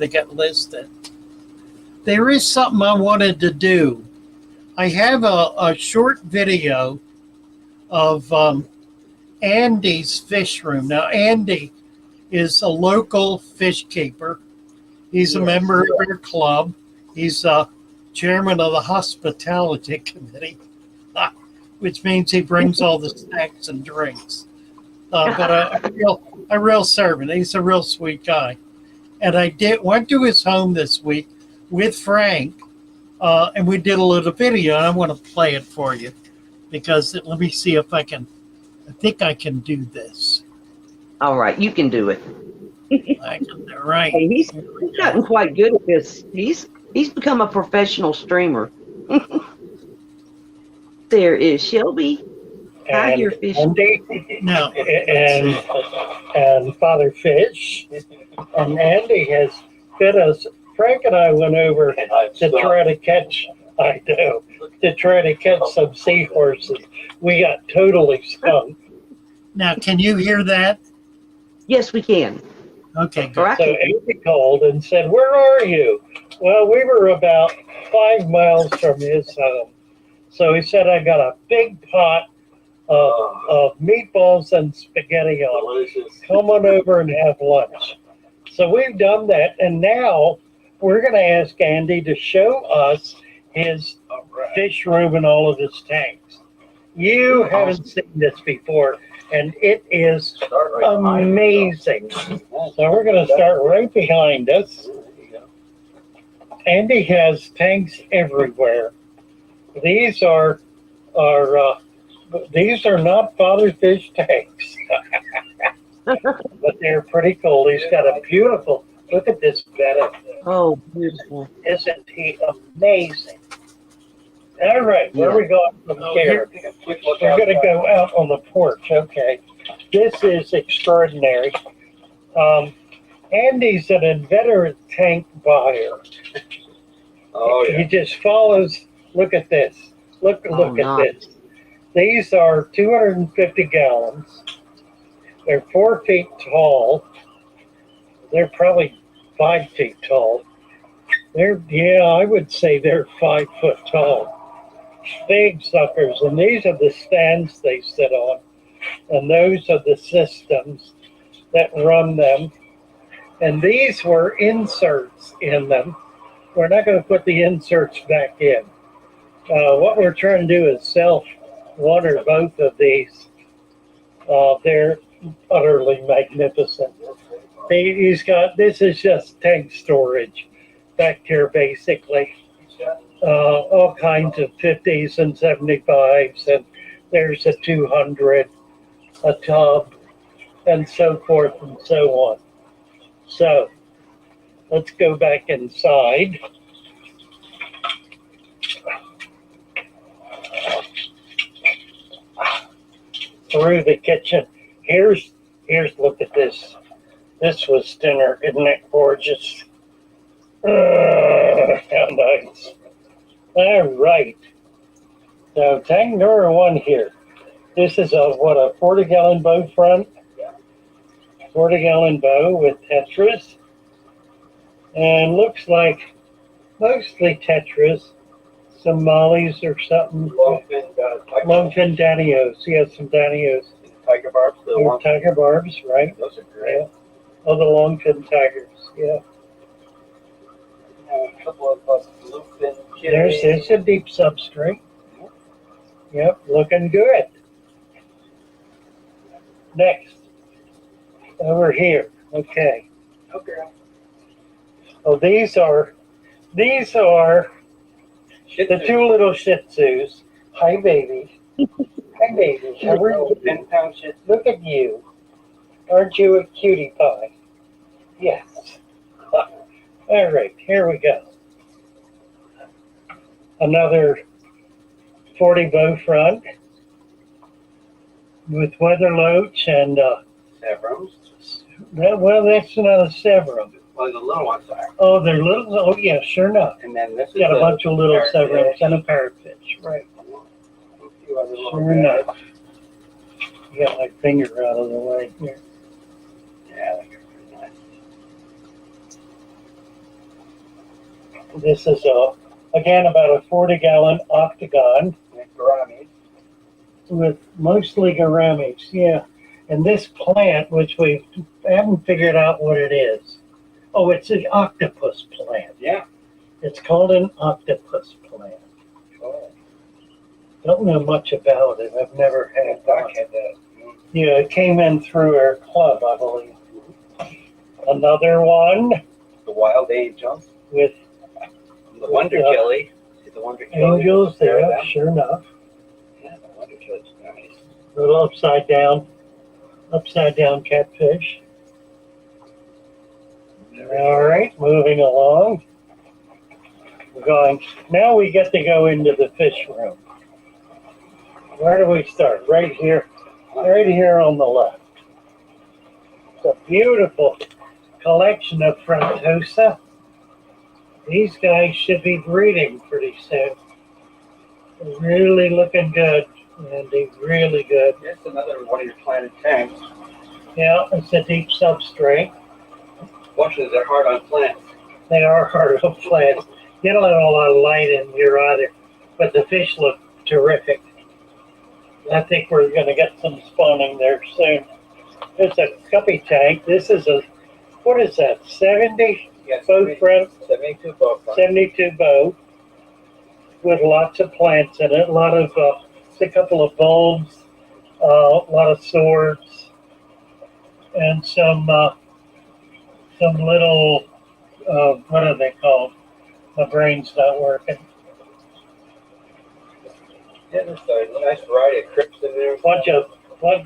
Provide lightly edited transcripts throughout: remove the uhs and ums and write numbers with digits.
they get listed. There is something I wanted to do. I have a short video of Andy's fish room. Now, Andy is a local fish keeper. He's a member of our club. He's chairman of the hospitality committee, which means he brings all the snacks and drinks. But a real servant. He's a real sweet guy. And I went to his home this week with Frank, and we did a little video, and I want to play it for you because let me see if I can. I think I can do this. All right, you can do it. I can do it. Right. Hey, he's gotten quite good at this. He's become a professional streamer. There is Shelby. Hi, your fish. Andy, No. And Father Fish. And Andy has fed us. Frank and I went over to try to catch, some seahorses. We got totally stung. Now, can you hear that? Yes, we can. Okay, good. Right. So Andy called and said, "Where are you?" Well, we were about 5 miles from his home. So he said, "I got a big pot of meatballs and spaghetti on. Come on over and have lunch." So we've done that, and now we're going to ask Andy to show us his fish room and all of his tanks. You haven't seen this before, and it is amazing. So we're going to start right behind us. Andy has tanks everywhere. These are not Father Fish tanks, but they're pretty cool. He's got a beautiful. Look at this bed. Oh, beautiful. Isn't he amazing? All right, where are we going from here? We're going to go out on the porch. Okay. This is extraordinary. Andy's an inveterate tank buyer. Oh, yeah. He just follows. Look at this. Look at this. These are 250 gallons. They're 4 feet tall. They're probably 5 feet tall. I would say they're 5 foot tall. Big suckers, and these are the stands they sit on, and those are the systems that run them. And these were inserts in them. We're not going to put the inserts back in. What we're trying to do is sell one or both of these. They're utterly magnificent. This is just tank storage back here, basically. All kinds of 50s and 75s, and there's a 200, a tub, and so forth and so on. So let's go back inside. Through the kitchen. Here's look at this. This was dinner, isn't it gorgeous? How nice. All right. So tank number 1 here. This is a 40-gallon bow front. 40-gallon bow with tetras. And looks like mostly tetras. Some mollies or something. Longfin danios. Yeah, some danios. Tiger barbs. Tiger barbs, right? Those are great. Yeah. Oh, the longfin tigers. Yeah. A couple of bluefin. There's a deep substrate. Yep, looking good. Next, over here. Okay. Oh, these are the 2 little Shih Tzus. Hi, baby. Hi, baby. How are you? 10-pound Shih Tzu. Look at you. Aren't you a cutie pie? Yes. All right, here we go. Another 40 bow front with weather loach and Severums. well, that's not a severum. Well, the little ones are. Oh, they're little. Oh, yeah, sure enough. And then this is Got a bunch of little parrotfish. severums and a parrotfish, right? A few other little Sure enough. Got my finger out of the way here. Yeah, they're pretty nice. This is again about a 40-gallon octagon And gouramis. with mostly gouramis. Yeah, and this plant, which we haven't figured out what it is. Oh, it's an octopus plant. Yeah. It's called an octopus plant. Oh. Don't know much about it. I've never had Doc one. had that. Yeah, it came in through our club, I believe. Another one The wild angels. with The wonder Yeah. jelly. See the wonder jelly? angels there, Them? sure enough. Yeah, the wonder jelly's nice. Little upside down catfish. All right, moving along. We're going, now we get to go into the fish room. Where do we start? Right here on the left. It's a beautiful collection of Frontosa. These guys should be breeding pretty soon. They're really looking good, Andy, really good. That's another one of your planted tanks. Yeah, it's a deep substrate. Fortunately, they're hard on plants. They are hard on plants. You don't let a lot of light in here either, but the fish look terrific. I think we're going to get some spawning there soon. There's a Guppy Tank. This is a, what is that, 70? Yes, Both front, 72 both. 72 bow with lots of plants in it. A lot of, a couple of bulbs, a lot of swords, and some little, what are they called? My brain's not working. Yeah, there's a nice variety of crypts in there.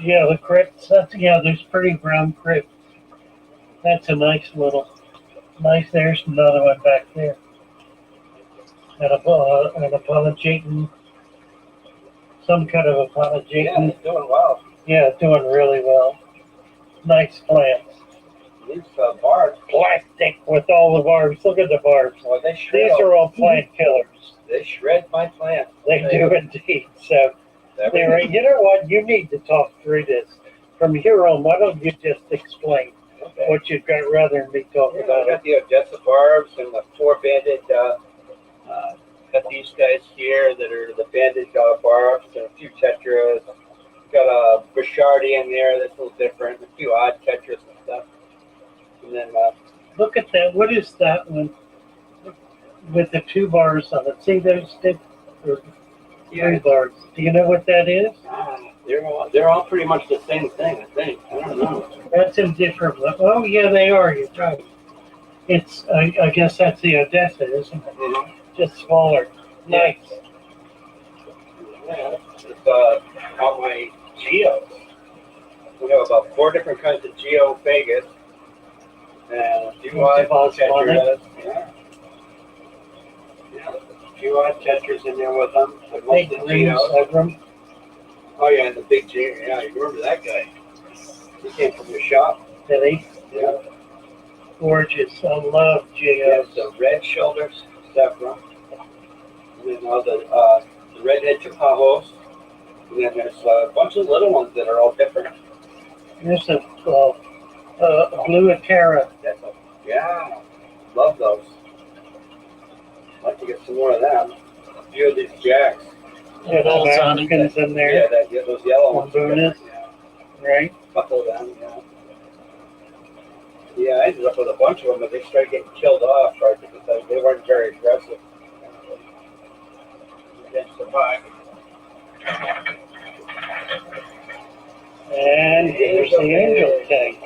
Yeah, the crypts. There's pretty brown crypts. That's a nice little, there's another one back there. And an apologetin, some kind of Yeah, apologetin. it's doing well. Yeah, doing really well. Nice plants. These barbs, Plastic with all the barbs. Look at the barbs. well, they shred. These are all plant killers. They shred my plants. They do indeed. So, Everything. you know what? You need to talk through this. From here on, why don't you just explain Okay. what you've got rather than me talking Yeah, about I it? got the Odessa barbs and the four banded. Got these guys here that are the banded barbs and a few tetras. Got a Bichardi in there that's a little different. A few odd tetras and stuff. And then Look at that. What is that one with the two bars on it? See those three bars. Do you know what that is? they're all pretty much the same thing. I think. I don't know. That's in different. Oh yeah, they are. You're right. It's. I guess that's the Odessa, isn't it? Mhm. Just smaller. Nice. Yeah, it's all my geos. We have about 4 different kinds of geophagus. And a few odd tetras. Yeah. Yeah, a few odd tetras in there with them. But most Big of the green geos. Severum. Oh yeah, and the big geo. Yeah, you remember that guy? He came from your shop. Billy. Yeah. Gorgeous. I love There's geos. the red shoulders, Sephra. And then all the redhead chapajos. And then there's a bunch of little ones that are all different. There's a blue Atera. Yeah, love those. I'd like to get some more of them. A few of these jacks. Yeah, those Africans in there, Yeah, those yellow ones. Bonus. Yeah, right? a couple of them, yeah. Yeah, I ended up with a bunch of them, but they started getting killed off, right, because they weren't very aggressive. They didn't survive. And here's the Angel Tank.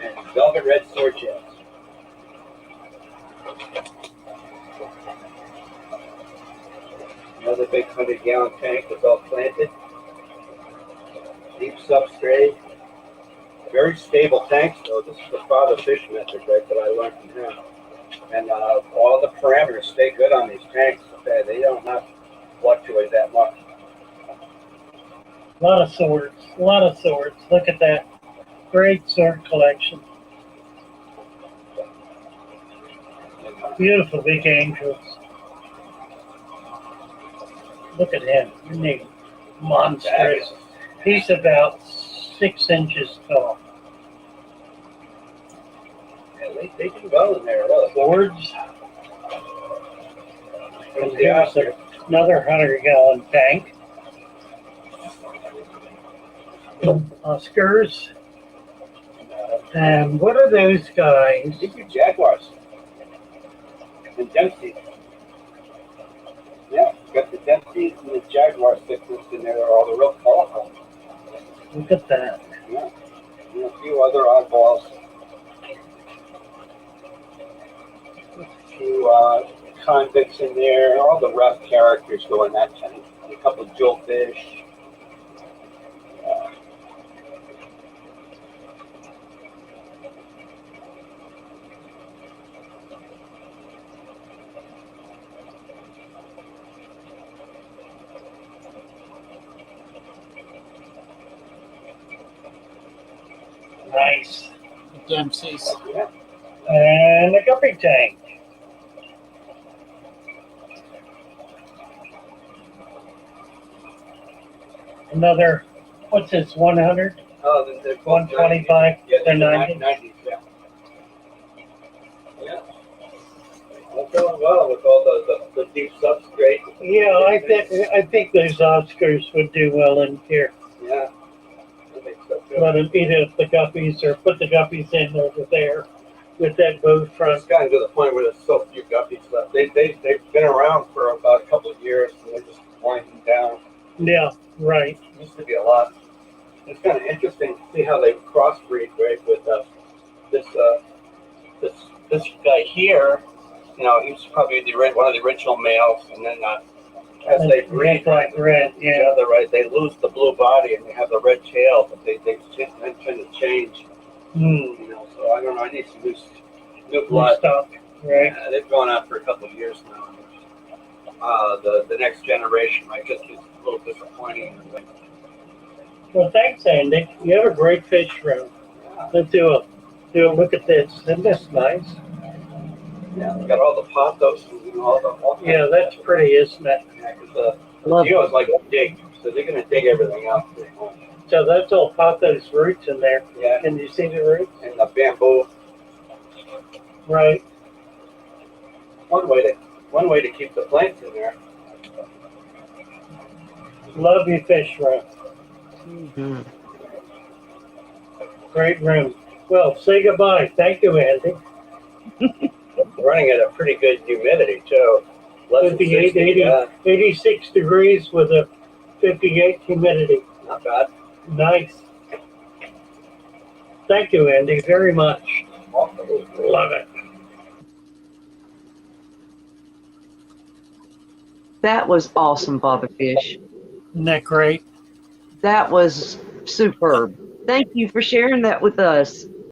And velvet red sword jets. Another big 100-gallon tank that's all planted. Deep substrate. Very stable tanks, though. This is the father fish method, right, that I learned from him. And all the parameters stay good on these tanks. Okay? They don't not fluctuate that much. A lot of swords. Look at that. Great sword collection. Beautiful big angels. Look at him. Neat. Monstrous. He's about 6 inches tall. Yeah, they do well in there, really. Boards. And Yeah. here's another 100-gallon tank. Oscars. And what are those guys? These are Jaguars. And Dempsey. Yeah, got the Dempsey and the Jaguar stickers in there. They're all the real colorful. Look at that. Yeah. And a few other oddballs. A few convicts in there. All the rough characters go in that tank. A couple of jewelfish. Nice. Dempsey's. Yeah. And a Guppy Tank. Another, what's this, 100? Oh, they're 125? Yeah, They're the 90? 90s, yeah. Yeah. They're doing well with all the deep substrate. Yeah, I think those Oscars would do well in here. Yeah. I think so too. Let them eat it at the Guppies or put the Guppies in over there with that bow front. It's gotten to the point where there's so few Guppies left. They've been around for about a couple of years and they're just winding down. Yeah, right. It used to be a lot. It's kind of interesting to see how they crossbreed, right? With this guy here. You know, he was probably one of the original males, and then as they breed like red, each yeah. other, right, they lose the blue body and they have the red tail, but they tend to change. You know, so I don't know. I need some new Blue blood. stock, right? Yeah, they've gone on for a couple of years now. The next generation might just be a little disappointing. Well, thanks, Andy. You have a great fish room. Yeah, Let's do a look at this. Isn't this nice? yeah, we got all the pothos and all the Yeah, that's pretty, isn't it? Yeah, 'cause Love the geos like to dig, so they're gonna dig everything out. So that's all Paco's roots in there. Yeah, Can you see the roots? and the bamboo. Right. One way to keep the plants in there. Love your fish room. Mhm. Great room. Well, say goodbye. Thank you, Andy. Running at a pretty good humidity too. Less than 58, 60, 80, yeah, 86 degrees with a 58 humidity. not bad. Nice. Thank you, Andy, very much. Love it. That was awesome, Father Fish. Isn't that great? That was superb. Thank you for sharing that with us.